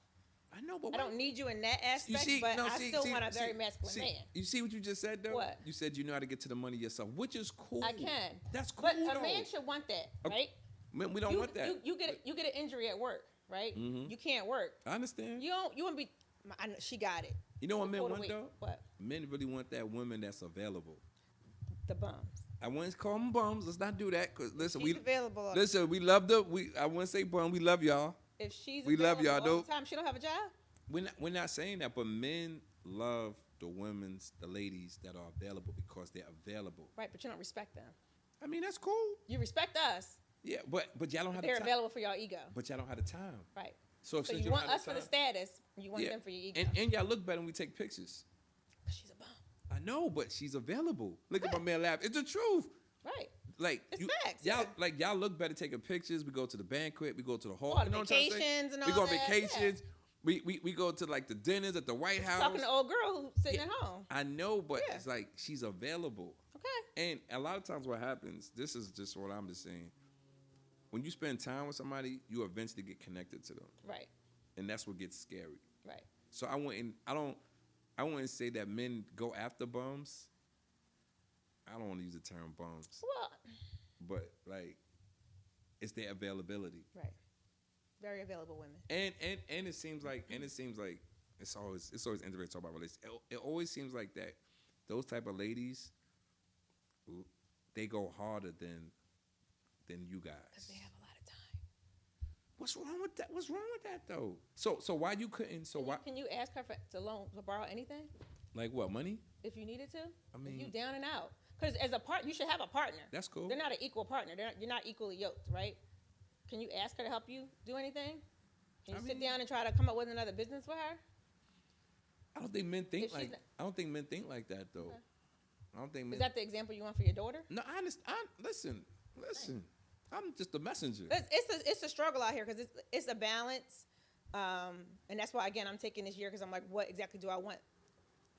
I know, but I don't need you in that aspect, but I still want a very masculine man. You see what you just said, though? What? You said you know how to get to the money yourself, which is cool. I can. That's cool, But though. a man should want that, right? Man, we don't want that. You get an injury at work, right? Mhm. You can't work. I understand. You want to be. I know, she got it. You know what men Hold want, on, wait. though? What? Men really want that woman that's available. The bums. I wouldn't call them bums. Let's not do that. Cause listen, She's available. we love I wouldn't say bum. We love y'all. If she's we love y'all, available all though. the time, she don't have a job. We're not saying that, but men love the ladies that are available because they're available. Right, but you don't respect them. I mean, that's cool. You respect us. Yeah, but y'all don't have the They're time. available for your ego. But y'all don't have the time. Right. So So since you don't want have us for time, the status, you want them for your ego. and y'all look better when we take pictures. She's a bum. I know, but she's available. Look at my man laugh. It's the truth. Right. Like It's facts, y'all yeah. like y'all look better taking pictures. We go to the banquet. We go to the hall. All You the know what I'm trying to say? vacations and We all go on that, vacations. We go to like the dinners at the White House. Talking to old girl who's sitting Yeah. at home. I know, but Yeah. it's like she's available. Okay. And a lot of times what happens, this is just what I'm just saying. When you spend time with somebody, you eventually get connected to them. Right. And that's what gets scary. Right. So I wouldn't say that men go after bums. I don't want to use the term bums. Well, But like it's their availability. right. Very available women. And it seems like it's always interesting to talk about relationships. It always seems like that those type of ladies, they go harder than you guys. Because they have a lot of time. What's wrong with that? What's wrong with that though? So why you couldn't? So why? Can you ask her to borrow anything Like what? Money? if you needed to? I mean- if you down and out. Because as a partner, you should have a partner. That's cool. They're not an equal partner. You're not equally yoked, right? Can you ask her to help you do anything? Can you sit down and try to come up with another business for her? I don't think men think like. I don't think men think like that though. Okay. I don't think men. Is that the example you want for your daughter? No, I understand. Listen. I'm just a messenger. It's a struggle out here because it's a balance, and that's why again I'm taking this year because I'm like, what exactly do I want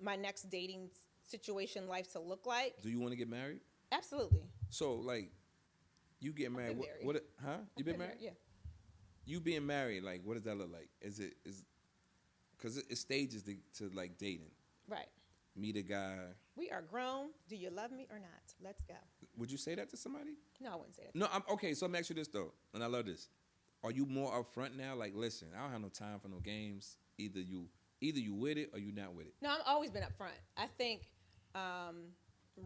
my next dating situation life to look like? Do you want to get married? Absolutely. So like, you get married. What? Huh? You been married? Yeah. You being married, like, what does that look like? Is because it's stages to like dating. Right. Meet a guy. We are grown. Do you love me or not? Let's go. Would you say that to somebody? No, I wouldn't say that. No, I'm okay. So let me ask you this though, and I love this. Are you more upfront now? Like, listen, I don't have no time for no games. Either you with it or you not with it. No, I've always been upfront. I think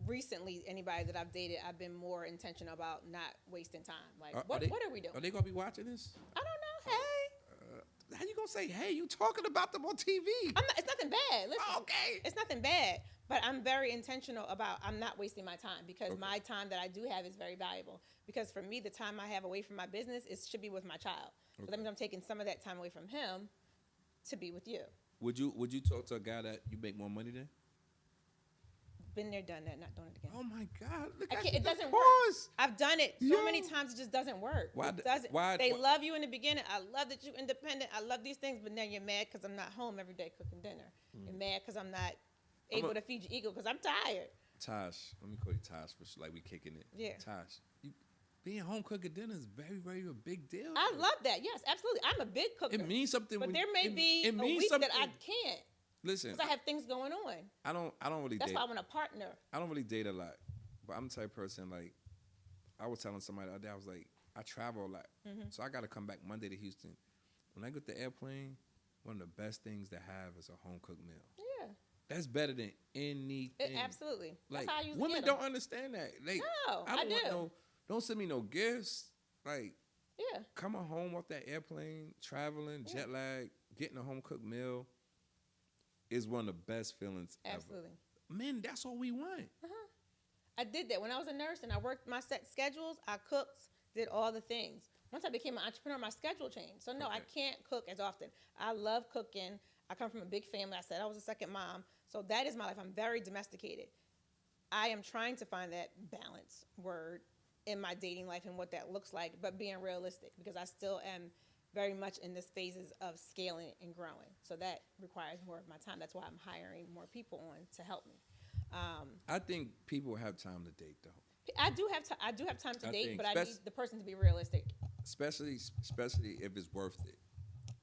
recently, anybody that I've dated, I've been more intentional about not wasting time. Like, what are we doing? Are they gonna be watching this? I don't know. Hey. How you gonna say, hey, you talking about them on TV? It's nothing bad. Listen, okay. It's nothing bad. But I'm very intentional about I'm not wasting my time because my time that I do have is very valuable. Because for me, the time I have away from my business should be with my child. So that means I'm taking some of that time away from him to be with you. Would you talk to a guy that you make more money than? Been there, done that, not doing it again. Oh my God! Look at it doesn't work. I've done it so many times; it just doesn't work. Why? It doesn't. They love you in the beginning. I love that you're independent. I love these things, but then you're mad because I'm not home every day cooking dinner. You're mad because I'm not able to feed your ego because I'm tired. Tosh, let me call you Tosh for sure, like we kicking it. Yeah. Tosh, being home cooking dinner is very, very a big deal. I love that. Yes, absolutely. I'm a big cooker. It means something. But there may be a week that I can't. Listen, because I have things going on. I don't really. That's why I want a partner. I don't really date a lot, but I'm the type of person like I was telling somebody the other day. I was like, I travel a lot, so I got to come back Monday to Houston. When I get the airplane, one of the best things to have is a home cooked meal. Yeah, that's better than anything. Absolutely. Like, that's how I use women don't understand that. Like, no, I do. Don't send me no gifts. Like, yeah, coming home off that airplane, traveling, jet lag, getting a home cooked meal. Is one of the best feelings Absolutely. ever. Men, that's all we want. I did that when I was a nurse and I worked my set schedules. I cooked, did all the things. Once I became an entrepreneur, my schedule changed. So no, I can't cook as often. I love cooking. I come from a big family. I said I was a second mom. So that is my life. I'm very domesticated. I am trying to find that balance word in my dating life and what that looks like, but being realistic because I still am very much in this phases of scaling and growing. So that requires more of my time. That's why I'm hiring more people on to help me. I think people have time to date, though. I do have time to date, but I need the person to be realistic. Especially if it's worth it.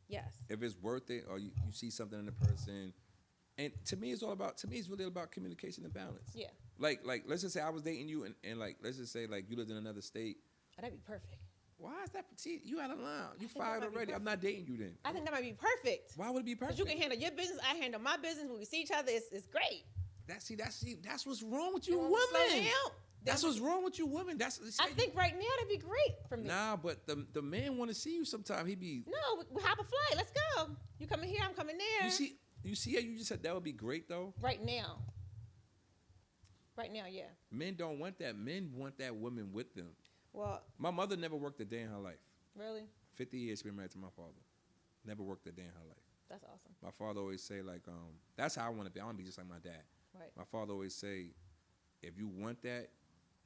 Yes. If it's worth it, or you see something in the person, and to me, it's really about communication and balance. Yeah. Like let's just say I was dating you, and like let's just say like you lived in another state. Oh, that'd be perfect. Why is that? See, you out of line. You fired already. I'm not dating you then. I think that might be perfect. Why would it be perfect? Because you can handle your business, I handle my business. When we see each other, it's great. That's what's wrong with you women. That's what's wrong with you women. I think right now that'd be great for me. Nah, but the man want to see you sometime. He be we hop a flight. Let's go. You coming here? I'm coming there. You see how you just said that would be great though. Right now, yeah. Men don't want that. Men want that woman with them. Well, my mother never worked a day in her life. Really? 50 years she been married to my father. Never worked a day in her life. That's awesome. My father always say like, that's how I want to be. I want to be just like my dad. Right. My father always say, if you want that,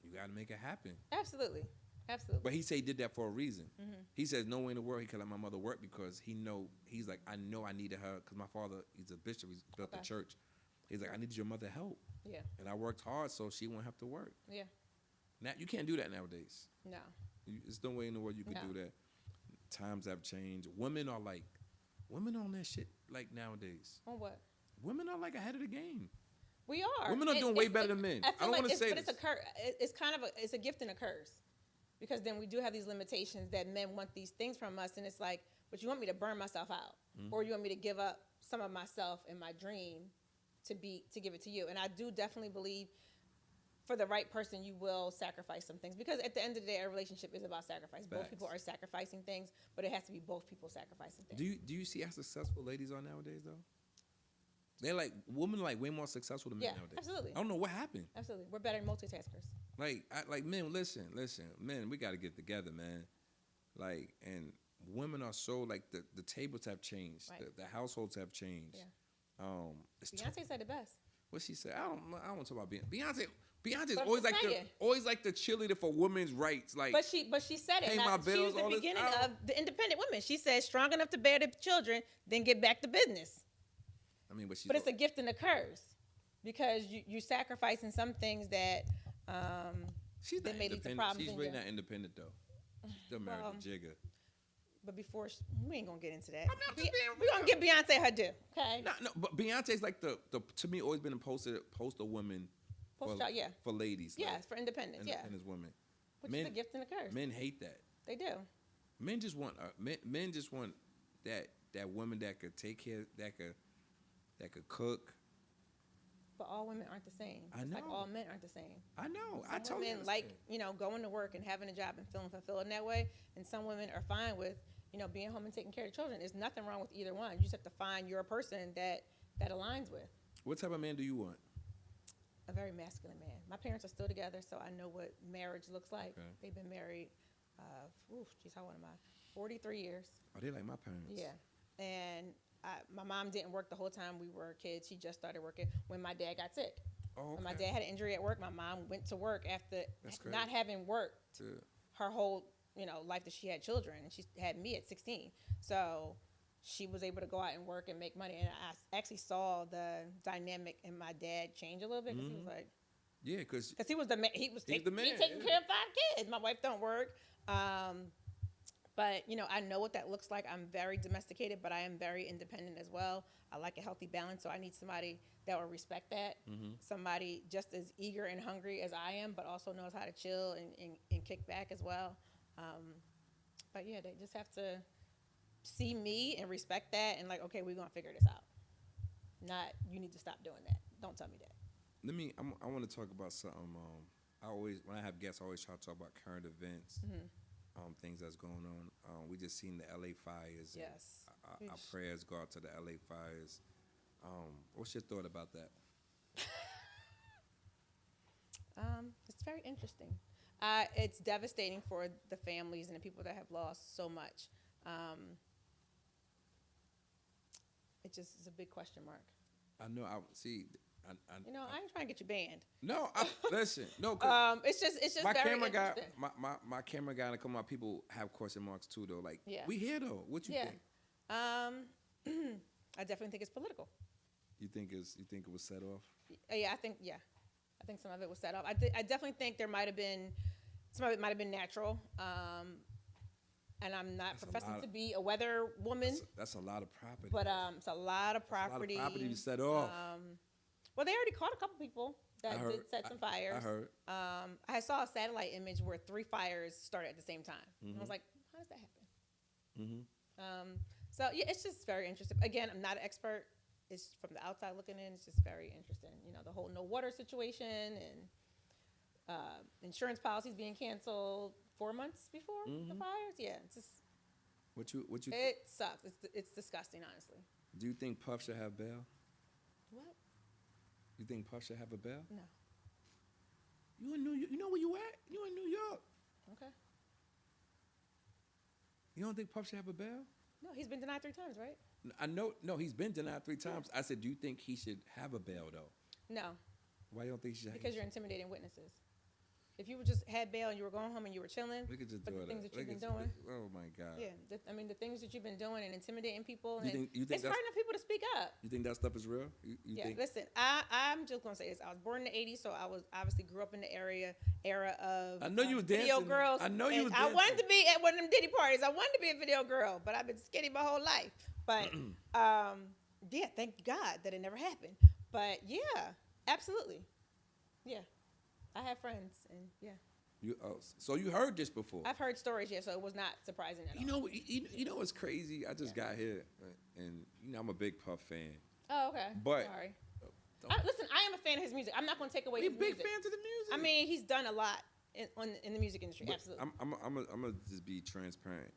you got to make it happen. Absolutely. But he say he did that for a reason. Mm-hmm. He says no way in the world he could let my mother work because he's like, I know I needed her because my father, he's a bishop. He's built a church. He's like, I needed your mother help. Yeah. And I worked hard so she won't have to work. Yeah. Now you can't do that nowadays. No. There's no way in the world you can do that. Times have changed. Women on that shit like nowadays. On what? Women are like ahead of the game. We are. Women are doing way better than men. I don't want to say this. But it's a gift and a curse. Because then we do have these limitations that men want these things from us, and it's like, but you want me to burn myself out, or you want me to give up some of myself and my dream to give it to you. And I do definitely believe for the right person, you will sacrifice some things. Because at the end of the day, a relationship is about sacrifice. Facts. Both people are sacrificing things, but it has to be both people sacrificing things. Do you see how successful ladies are nowadays, though? They're like women like way more successful than men Yeah, nowadays. absolutely. I don't know what happened. Absolutely. We're better multitaskers. Like men, listen, men, we got to get together, man. Like, and women are so like the tables have changed, Right. the households have changed. Yeah. Beyonce said the best. What she said? I don't want to talk about Beyonce. Beyonce's But always I'm always like the cheerleader for women's rights. Like, But she said it. pay Now, my she bills, was the all this. beginning of the independent women. She said, strong enough to bear the children, then get back to business. I mean, But it's a gift and a curse because you're sacrificing some things that she's that not may lead to independent. problems. She's in really your- not independent though. She's still married Well, to Jigga. But before we ain't gonna get into that. I'm not just being We're gonna real. give Beyonce her due, okay? No, but Beyonce's like the to me always been a poster woman Poster child, yeah. for ladies. Yes, like, for independence, yeah. independent women. Which is a gift and a curse. Men hate that. They do. Men just want men just want that woman that could take care, that could cook. But all women aren't the same. I It's like know. all men aren't the same. I know. I Some totally women understand. like, going to work and having a job and feeling fulfilled in that way. And some women are fine with, being home and taking care of children. There's nothing wrong with either one. You just have to find your person that aligns with. What type of man do you want? A very masculine man. My parents are still together, so I know what marriage looks like. Okay. They've been married, how old am I? 43 years. Oh, they like my parents. Yeah. And my mom didn't work the whole time we were kids. She just started working when my dad got sick. Oh, okay. When my dad had an injury at work, my mom went to work after That's great. not having worked Yeah. her whole, life that she had children. And she had me at 16. So she was able to go out and work and make money. And I actually saw the dynamic in my dad change a little bit because he was like, Yeah, because he was the man. He was He's the man, taking yeah. care of 5 kids. My wife don't work. But, I know what that looks like. I'm very domesticated, but I am very independent as well. I like a healthy balance, so I need somebody that will respect that. Somebody just as eager and hungry as I am, but also knows how to chill and kick back as well. But, yeah, they just have to see me and respect that and like, okay, we're going to figure this out. Not, you need to stop doing that. Don't tell me that. I want to talk about something. When I have guests, I always try to talk about current events, things that's going on. We just seen the LA fires. Yes. Our prayers go out to the LA fires. What's your thought about that? It's very interesting. It's devastating for the families and the people that have lost so much. It just is a big question mark. I know. I ain't trying to get you banned. No, listen. No, 'cause It's just my very camera guy, interesting. my camera guy, and a couple of my people have question marks too, though. Like, Yeah. we here though. What you think? I definitely think it's political. You think it was set off? I think some of it was set up. I definitely think there might have been some of it might have been natural. And I'm not professing to be a weather woman, That's a lot of property. but it's a lot of property. A lot of property to set off. Well, they already caught a couple people that I did heard- set some fires. I heard. I saw a satellite image where 3 fires started at the same time. And I was like, how does that happen? So yeah, it's just very interesting. Again, I'm not an expert. It's from the outside looking in. It's just very interesting. The whole no water situation and insurance policies being canceled 4 months before the fires. Yeah, it's just What you? it sucks. It's disgusting, honestly. Do you think Puff should have bail? What? You think Puff should have a bail? No. You in New York? You know where you at? You in New York? Okay. You don't think Puff should have a bail? No, he's been denied 3 times, right? I know. No, he's been denied 3 times. I said, do you think he should have a bail though? No, Why you don't think he should? because you're intimidating witnesses. If you just had bail and you were going home and you were chilling, Look at your but daughter. the things that you've Look been at- doing, Oh my God. yeah, the things that you've been doing and intimidating people, You think it's that's- hard enough people to speak up. You think that stuff is real? You Yeah, think? listen, I'm just gonna say this. I was born in the '80s, so I was obviously grew up in the era of I know you was video dancing. girls. I know you and was I wanted dancing. to be at one of them Diddy parties. I wanted to be a video girl, but I've been skinny my whole life. But yeah, thank God that it never happened. But yeah, absolutely, yeah, I have friends, and yeah, So you heard this before? I've heard stories. Yeah, so it was not surprising at all. You know what's crazy? I just got here, and I'm a big Puff fan. Oh, okay. But- Sorry. Listen, I am a fan of his music. I'm not going to take away We his big music. fans of the music. I mean, he's done a lot in the music industry. But Absolutely. I'm gonna just be transparent.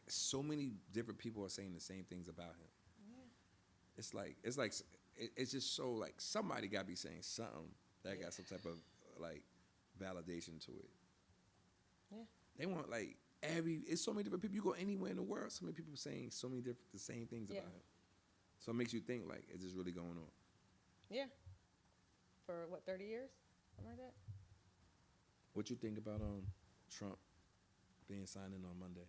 So many different people are saying the same things about him. Yeah. It's like it's just so like somebody got to be saying something that got some type of like validation to it. Yeah. They want like it's so many different people. You go anywhere in the world, so many people saying so many different the same things about it. So it makes you think like, is this really going on? Yeah. For what, 30 years, something like that. What you think about Trump being signed in on Monday?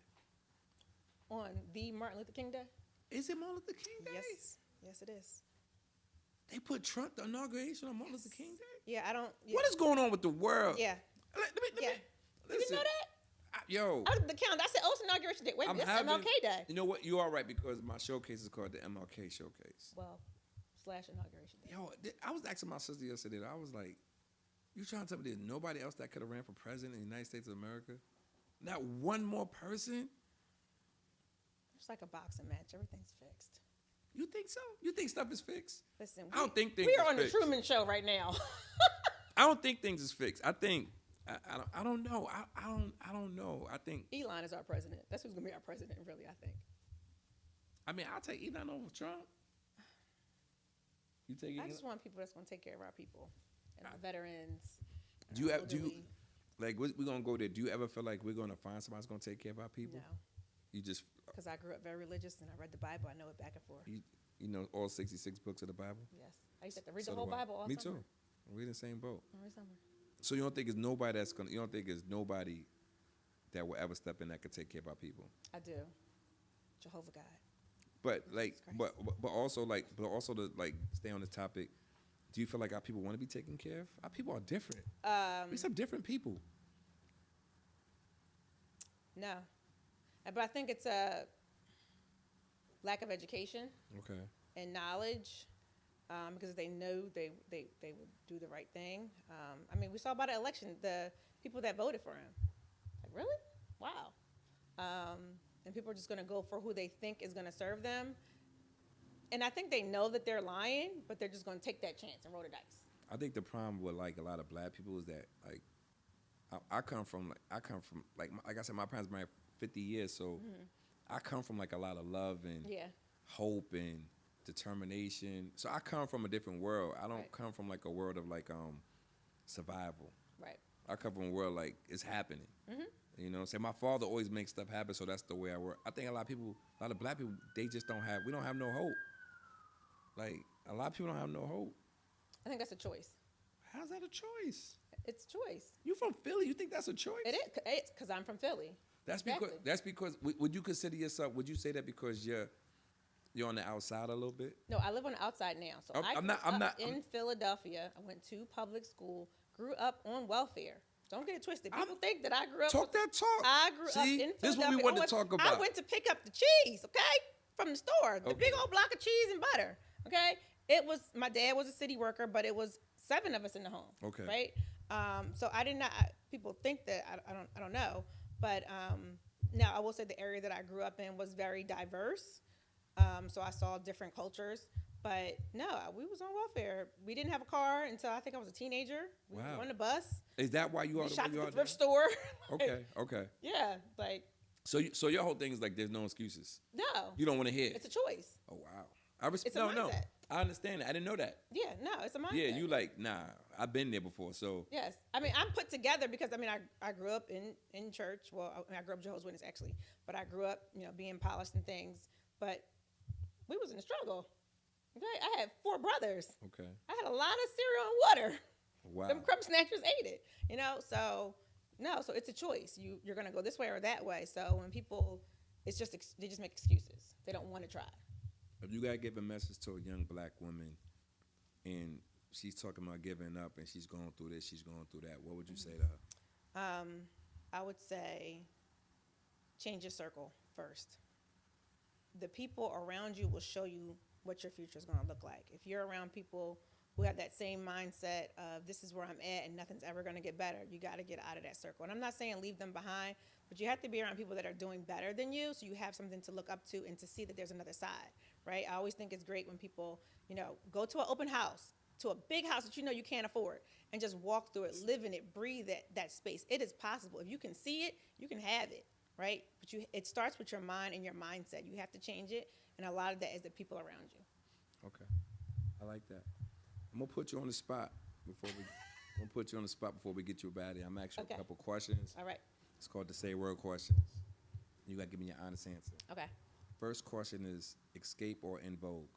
On the Martin Luther King Day? Is it Martin Luther King Day? Yes, it is. They put Trump the inauguration on Martin Luther King Day? Yeah, I don't. Yeah. What is going on with the world? Yeah. Let me, You didn't know that? Yo. Out of the calendar. I said, oh, it's inauguration day. Wait a minute, it's MLK Day. You know what? You are right because my showcase is called the MLK Showcase. Well, / inauguration day. Yo, I was asking my sister yesterday, I was like, you trying to tell me there's nobody else that could have ran for president in the United States of America? Not one more person? It's like a boxing match. Everything's fixed. You think so? You think stuff is fixed? Listen, I don't think things we are is on fixed. the Truman Show right now. I don't think things is fixed. I think I don't know. I don't know. I think Elon is our president. That's who's gonna be our president, really. I think. I mean, I'll take Elon over Trump. You take Elon? I just want people that's gonna take care of our people and our veterans. Do you like we're gonna go there? Do you ever feel like we're gonna find somebody that's gonna take care of our people? No. You just because I grew up very religious and I read the Bible. I know it back and forth. You know all 66 books of the Bible? Yes, I used to have to read the whole Bible all Me summer. too. We're in the same boat. Every summer. So you don't think it's nobody you don't think it's nobody that will ever step in that could take care of our people? I do. Jehovah God. But like, but also to like stay on this topic. Do you feel like our people want to be taken care of? Our people are different. We're some different people. No, but I think it's a lack of education. Okay. And knowledge, because they know they would do the right thing. I mean, we saw about the election, the people that voted for him. Like, really? Wow. And people are just going to go for who they think is going to serve them. And I think they know that they're lying, but they're just going to take that chance and roll the dice. I think the problem with like a lot of black people is that like I come from like I said, my parents married 50 years, so I come from like a lot of love and hope and determination. So I come from a different world. I don't come from like a world of like survival. Right. I come from a world like it's happening. You know what I'm saying? My father always makes stuff happen, so that's the way I work. I think a lot of black people, we don't have no hope. Like, a lot of people don't have no hope. I think that's a choice. How's that a choice? It's a choice. You from Philly? You think that's a choice? It is. It's because I'm from Philly. That's because. Would you consider yourself? Would you say that because you're on the outside a little bit? No, I live on the outside now. So I'm not in Philadelphia. I went to public school. Grew up on welfare. Don't get it twisted. People think that I grew up. Talk that talk. I grew up in Philadelphia. This is what we want to talk about. I went to pick up the cheese, okay, from the store. The big old block of cheese and butter, okay. My dad was a city worker, but it was 7 of us in the home. Okay. Right. So I did not. People think that I don't know, but now I will say the area that I grew up in was very diverse. So I saw different cultures. But no, we was on welfare. We didn't have a car until I think I was a teenager. We were on the bus. Is that why you are? Shop at the thrift store. Okay. Yeah, like. So your whole thing is like there's no excuses. No. You don't want to hear. It's a choice. Oh wow. It's a mindset. No. I understand that. I didn't know that. Yeah, no, it's a mindset. Yeah, you like I've been there before. So. Yes, I mean I'm put together because I grew up in church. Well, I grew up Jehovah's Witness actually, but I grew up being polished and things. But we was in a struggle. Okay, I had 4 brothers. Okay. I had a lot of cereal and water. Wow. Them crumb snatchers ate it. So no, so it's a choice. You're gonna go this way or that way. So when people, they just make excuses. They don't want to try. If you gotta give a message to a young black woman, and she's talking about giving up, and she's going through this, she's going through that, what would you say to her? I would say, change your circle first. The people around you will show you what your future is going to look like. If you're around people who have that same mindset of this is where I'm at and nothing's ever going to get better, you got to get out of that circle. And I'm not saying leave them behind, but you have to be around people that are doing better than you so you have something to look up to and to see that there's another side, right? I always think it's great when people, go to an open house, to a big house that you can't afford, and just walk through it, live in it, breathe that space. It is possible. If you can see it, you can have it, right? But it starts with your mind and your mindset. You have to change it. And a lot of that is the people around you. Okay. I I like that. I'm gonna put you on the spot before we. I'm gonna put you on the spot before we get you about it. I'm asking you Okay. a couple questions. All right. It's called the say word questions. You gotta give me your honest answer. Okay. First question is escape or in vogue.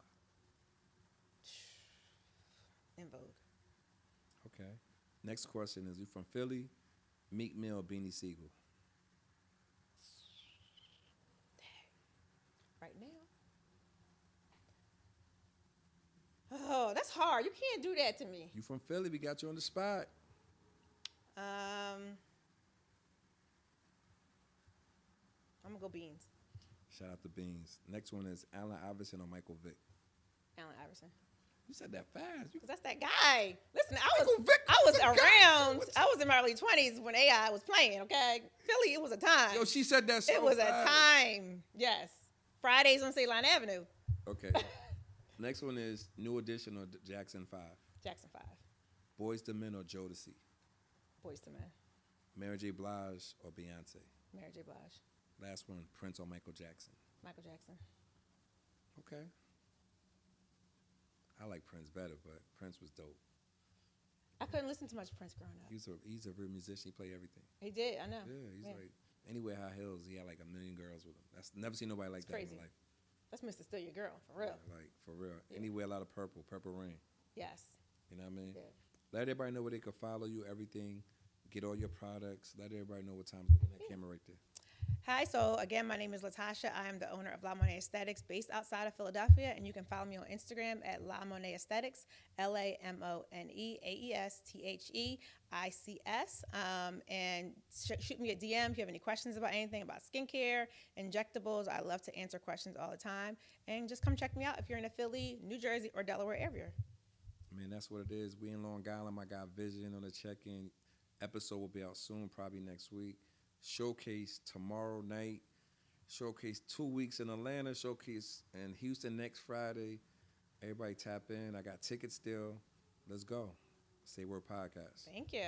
In vogue. Okay. Next question is you from Philly, Meek Mill, Beanie Siegel. Right now. Oh, that's hard. You can't do that to me. You from Philly? We got you on the spot. I'm gonna go Beans. Shout out to Beans. Next one is Allen Iverson or Michael Vick. Allen Iverson. You said that fast. You, Cause that's that guy. Listen, Michael Vick I was was a guy. around. I was in my early 20s when AI was playing. Okay, Philly. It was a time. yo, she said that so it was fast. a time. Yes. Fridays on State Line Avenue. Okay. Next one is New Edition or Jackson 5. Jackson 5. Boys to Men or Jodeci. Boys to Men. Mary J. Blige or Beyonce. Mary J. Blige. Last one, Prince or Michael Jackson. Michael Jackson. Okay. I like Prince better, but Prince was dope. I couldn't listen to much Prince growing up. He's a real musician. He play everything. He did. I know. Yeah, he's Man, like anywhere high hills. He had like 1 million girls with him. That's never seen nobody like It's that crazy. in my life. That's Mr. Still Your Girl for real. Yeah, like for real. Yeah. Anywhere a lot of purple rain. Yes. You know what I mean? Yeah. Let everybody know where they can follow you. Everything. Get all your products. Let everybody know what time. Look at that camera right there. Hi, so again, my name is Latasha. I am the owner of La Monet Aesthetics based outside of Philadelphia, and you can follow me on Instagram at La Monet Aesthetics, LaMoneAesthetics. And shoot me a DM if you have any questions about anything about skincare, injectables. I love to answer questions all the time. And just come check me out if you're in the Philly, New Jersey, or Delaware area. Man, that's what it is. We in Long Island. I got Vision on the check-in. Episode will be out soon, probably next week. Showcase tomorrow night. Showcase 2 weeks in Atlanta. Showcase in Houston next Friday. Everybody tap in. I got tickets still. Let's go. Say Word Podcast. Thank you.